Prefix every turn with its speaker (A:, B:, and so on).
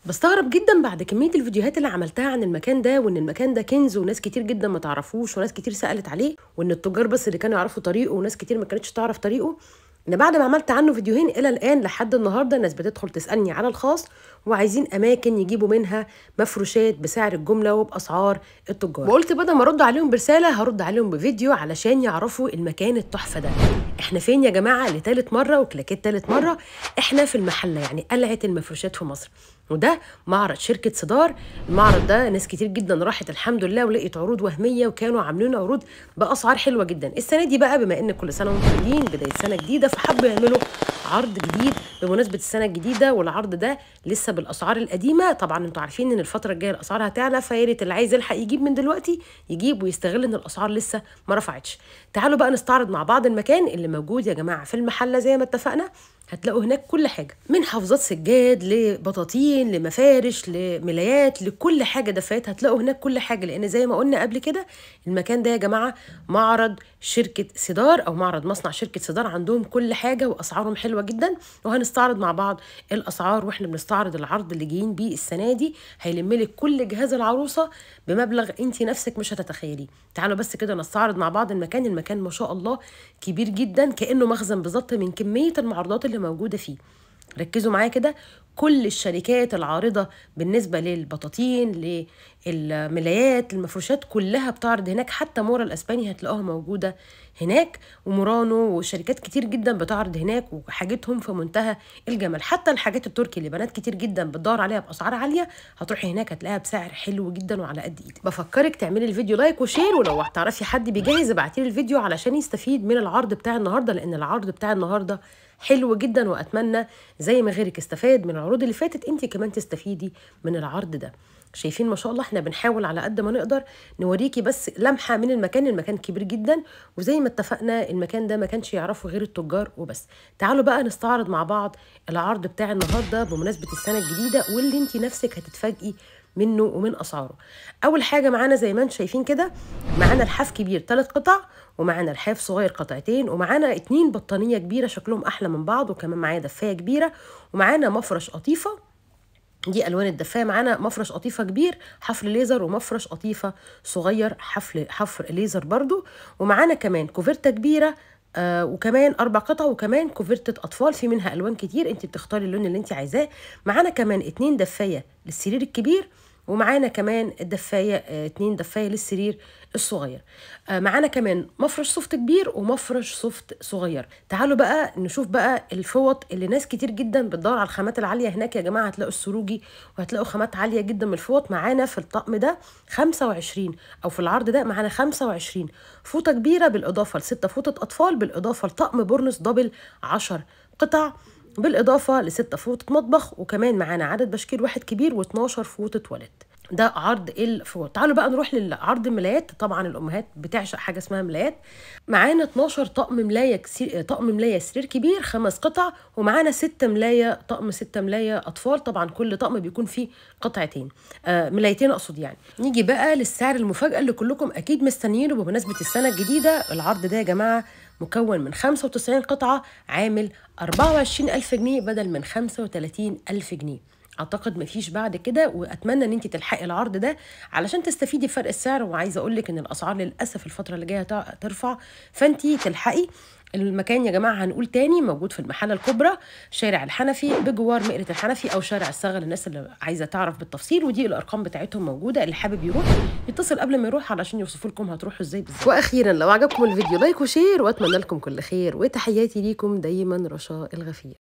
A: بستغرب جدا بعد كمية الفيديوهات اللي عملتها عن المكان ده، وان المكان ده كنز وناس كتير جدا ما تعرفوش وناس كتير سألت عليه، وان التجار بس اللي كانوا يعرفوا طريقه وناس كتير ما كانتش تعرف طريقه. ان بعد ما عملت عنه فيديوهين الى الان لحد النهارده الناس بتدخل تسألني على الخاص وعايزين اماكن يجيبوا منها مفروشات بسعر الجملة وباسعار التجار. وقلت بدل ما ارد عليهم برسالة هرد عليهم بفيديو علشان يعرفوا المكان التحفة ده. احنا فين يا جماعة؟ لتالت مرة وكلاكيت تالت مرة. احنا في المحلة، يعني قلعة المفروشات في مصر، وده معرض شركة صدار. المعرض ده ناس كتير جدا راحت الحمد لله ولقيت عروض وهمية، وكانوا عاملين عروض بأسعار حلوة جدا. السنة دي بقى بما ان كل سنة وانتم طيبين بداية سنة جديدة، فحبوا يعملوا عرض جديد بمناسبة السنة الجديدة، والعرض ده لسه بالأسعار القديمة. طبعا انتوا عارفين ان الفترة الجاية الأسعار هتعلى، فيا ريت اللي عايز يلحق يجيب من دلوقتي يجيب ويستغل ان الأسعار لسه ما رفعتش. تعالوا بقى نستعرض مع بعض المكان اللي موجود يا جماعة في المحلة. زي ما اتفقنا هتلاقوا هناك كل حاجة، من حافظات سجاد لبطاطين لمفارش لملايات لكل حاجة دفايات، هتلاقوا هناك كل حاجة. لأن زي ما قلنا قبل كده المكان ده يا جماعة معرض شركة صدار أو معرض مصنع شركة صدار، عندهم كل حاجة وأسعارهم حلوة جدا. وهنستعرض مع بعض الأسعار واحنا بنستعرض العرض اللي جايين بيه السنة دي. هيلملك كل جهاز العروسة بمبلغ انت نفسك مش هتتخيليه. تعالوا بس كده نستعرض مع بعض المكان. المكان ما شاء الله كبير جدا، كأنه مخزن بالظبط من كمية المعروضات اللي موجودة فيه. ركزوا معايا كده، كل الشركات العارضة بالنسبة للبطاطين للملايات المفروشات كلها بتعرض هناك. حتى مورا الأسباني هتلاقوها موجودة هناك، ومورانو وشركات كتير جدا بتعرض هناك، وحاجتهم في منتهى الجمال. حتى الحاجات التركي اللي بنات كتير جدا بتدور عليها بأسعار عالية هتروحي هناك هتلاقيها بسعر حلو جدا وعلى قد ايدك. بفكرك تعملي الفيديو لايك وشير، ولو تعرفي حد بيجهز ابعتيلي الفيديو علشان يستفيد من العرض بتاع النهارده، لأن العرض بتاع النهارده حلو جدا. واتمنى زي ما غيرك استفاد من العروض اللي فاتت انت كمان تستفيدي من العرض ده. شايفين ما شاء الله احنا بنحاول على قد ما نقدر نوريكي بس لمحه من المكان. المكان كبير جدا، وزي ما اتفقنا المكان ده ما كانش يعرفه غير التجار وبس. تعالوا بقى نستعرض مع بعض العرض بتاع النهارده بمناسبه السنه الجديده، واللي انت نفسك هتتفاجئي منه ومن اسعاره. اول حاجه معانا زي ما انتم شايفين كده، معانا لحاف كبير 3 قطع، ومعانا لحاف صغير قطعتين، ومعانا 2 بطانيه كبيره شكلهم احلى من بعض، وكمان معايا دفايه كبيره، ومعانا مفرش قطيفه. دي الوان الدفايه. معانا مفرش قطيفه كبير حفر ليزر، ومفرش قطيفه صغير حفر ليزر برضو، ومعانا كمان كوفرته كبيره وكمان 4 قطع، وكمان كوفرتة أطفال في منها ألوان كتير انت بتختاري اللون اللي انت عايزاه. معانا كمان 2 دفاية للسرير الكبير، ومعانا كمان الدفاية 2 دفاية للسرير الصغير. معانا كمان مفرش سوفت كبير ومفرش سوفت صغير. تعالوا بقى نشوف بقى الفوط اللي ناس كتير جدا بتدور على الخامات العالية. هناك يا جماعة هتلاقوا السروجي، وهتلاقوا خامات عالية جدا من الفوط. معانا في الطقم ده 25 أو في العرض ده معانا 25 فوطة كبيرة، بالإضافة ل6 فوطة أطفال، بالإضافة لطقم بورنس دبل 10 قطع، بالإضافة ل6 فوطة مطبخ، وكمان معانا عدد بشكير واحد كبير و12 فوطة تواليت. ده عرض الفوط. تعالوا بقى نروح للعرض الملايات. طبعا الامهات بتعشق حاجه اسمها ملايات. معانا 12 طقم ملايه طقم ملايه سرير كبير 5 قطع، ومعانا 6 ملايه طقم 6 ملايه اطفال. طبعا كل طقم بيكون فيه قطعتين ملايتين اقصد يعني. نيجي بقى للسعر المفاجاه اللي كلكم اكيد مستنيينه بمناسبه السنه الجديده. العرض ده يا جماعه مكون من 95 قطعه، عامل 24,000 جنيه بدل من 35,000 جنيه. اعتقد مفيش بعد كده، واتمنى ان انت تلحقي العرض ده علشان تستفيدي بفرق السعر. وعايزه اقول لك ان الاسعار للاسف الفتره اللي جايه ترفع، فانت تلحقي. المكان يا جماعه هنقول تاني موجود في المحله الكبرى، شارع الحنفي بجوار مقرة الحنفي او شارع الصاغه للناس اللي عايزه تعرف بالتفصيل. ودي الارقام بتاعتهم موجوده، اللي حابب يروح يتصل قبل ما يروح علشان يوصفوا لكم هتروحوا ازاي بالظبط. واخيرا لو عجبكم الفيديو لايك وشير، واتمنى لكم كل خير، وتحياتي ليكم دايما رشا الغفير.